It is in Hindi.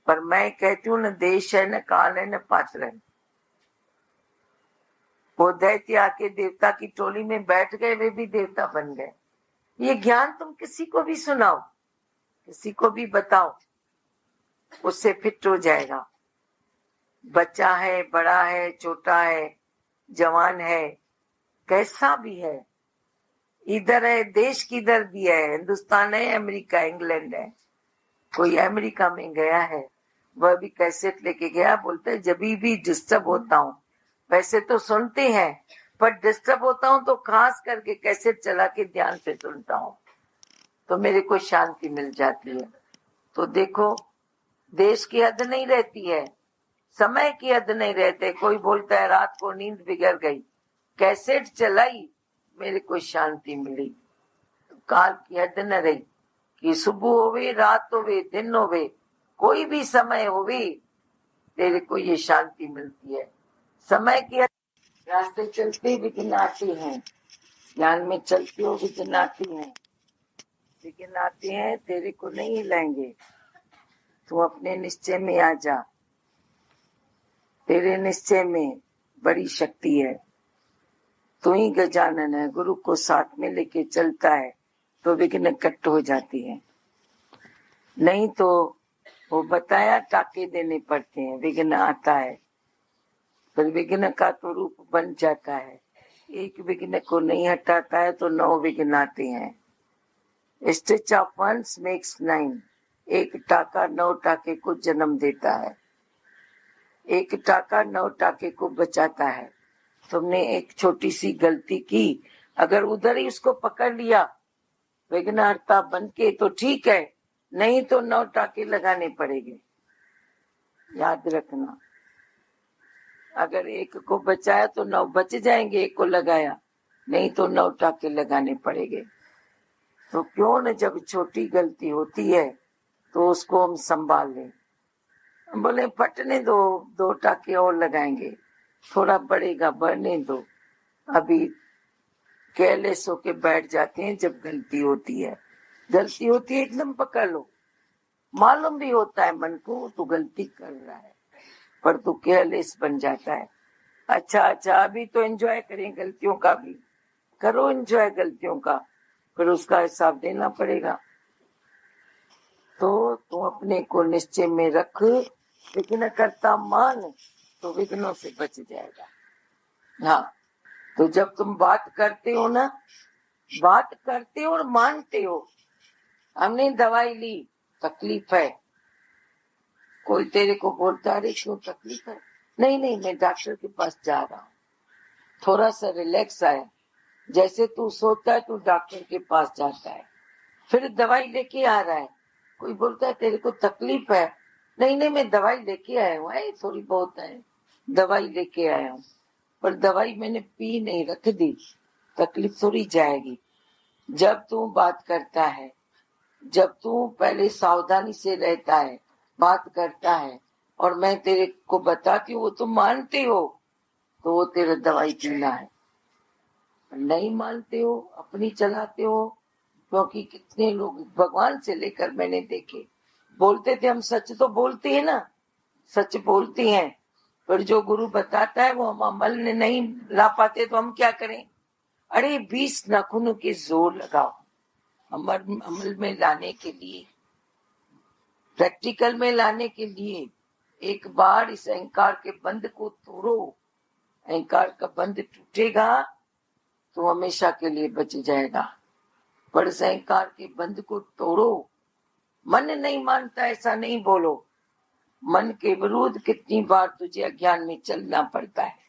पर मैं कहती हूँ न देश है, न काल है, न पात्र है। वो दैत्य आके देवता की टोली में बैठ गए, वे भी देवता बन गए। ये ज्ञान तुम किसी को भी सुनाओ, किसी को भी बताओ, उससे फिट हो जाएगा। बच्चा है, बड़ा है, छोटा है, जवान है, कैसा भी है, इधर है, देश किधर भी है, हिंदुस्तान है, अमेरिका, इंग्लैंड है। कोई अमेरिका में गया है, वह भी कैसेट लेके गया, बोलते जब भी डिस्टर्ब होता हूँ, वैसे तो सुनते हैं पर डिस्टर्ब होता हूँ तो खास करके कैसेट चला के ध्यान से सुनता हूँ, तो मेरे को शांति मिल जाती है। तो देखो, देश की हद नहीं रहती है, समय की हद नहीं रहते। कोई बोलता है रात को नींद बिगड़ गई, कैसेट चलाई, मेरे को शांति मिली। तो काल की हद न रही कि सुबह होवे, रात होवे, दिन होवे, कोई भी समय होवे, तेरे को ये शांति मिलती है। समय की रास्ते चलते विघ्न आते हैं, ज्ञान में चलते हो विघ्न आती हैं, विघ्न आते हैं, तेरे को नहीं हिलाएंगे। तू अपने निश्चय में आ जा, तेरे निश्चय में बड़ी शक्ति है। तू ही गजानन है, गुरु को साथ में लेके चलता है तो विघ्न कट हो जाती है। नहीं तो वो बताया टाके देने पड़ते हैं, विघ्न आता है, पर विघ्न का तो रूप बन जाता है। एक विघ्न को नहीं हटाता है तो 9 विघ्न आते हैं। स्टिच ऑफ वंस मेक्स 9, एक टाका 9 टाके को जन्म देता है, एक टाका 9 टाके को बचाता है। तुमने एक छोटी सी गलती की, अगर उधर ही उसको पकड़ लिया विघ्नहर्ता बन के तो ठीक है, नहीं तो 9 टाके लगाने पड़ेंगे। याद रखना, अगर एक को बचाया तो 9 बच जाएंगे, एक को लगाया नहीं तो 9 टाके लगाने पड़ेंगे। तो क्यों न जब छोटी गलती होती है तो उसको हम संभाल लें। बोले फटने दो, 2 टाके और लगाएंगे, थोड़ा बढ़ेगा, बढ़ने दो। अभी केयरलेस होके बैठ जाते हैं जब गलती होती है। गलती होती है एकदम पकड़ लो, मालूम भी होता है मन को तू गलती कर रहा है, पर तू केयरलेस बन जाता है। अच्छा अभी तो एंजॉय करें, गलतियों का भी करो एंजॉय, गलतियों का, फिर उसका हिसाब देना पड़ेगा। तो तू अपने को निश्चय में रख, विघ्न करता मान, तो विघ्नों से बच जाएगा। हाँ, तो जब तुम बात करते हो ना, बात करते हो और मानते हो, हमने दवाई ली, तकलीफ है, कोई तेरे को बोलता है क्यों तकलीफ है, नहीं मैं डॉक्टर के पास जा रहा हूँ, थोड़ा सा रिलैक्स आया, जैसे तू सोता है तू डॉक्टर के पास जाता है, फिर दवाई लेके आ रहा है। कोई बोलता है तेरे को तकलीफ है, नहीं मैं दवाई लेके आया हूँ, थोड़ी बहुत है, दवाई लेके आया हूँ, पर दवाई मैंने पी नहीं, रख दी, तकलीफ थोड़ी जाएगी। जब तू बात करता है, जब तू पहले सावधानी से रहता है, बात करता है, और मैं तेरे को बताती हूँ, वो तुम मानते हो, तो वो तेरा दवाई पीना है। नहीं मानते हो, अपनी चलाते हो, क्योंकि कितने लोग भगवान से लेकर मैंने देखे, बोलते थे हम सच तो बोलते हैं ना, सच बोलते हैं, पर जो गुरु बताता है वो हम अमल में नहीं ला पाते, तो हम क्या करें। अरे 20 नाखूनों के जोर लगाओ अमल में लाने के लिए, प्रैक्टिकल में लाने के लिए। एक बार इस अहंकार के बंध को तोड़ो, अहंकार का बंध टूटेगा तो हमेशा के लिए बच जाएगा। पर इस अहंकार के बंध को तोड़ो। मन नहीं मानता ऐसा नहीं बोलो, मन के विरुद्ध कितनी बार तुझे अज्ञान में चलना पड़ता है।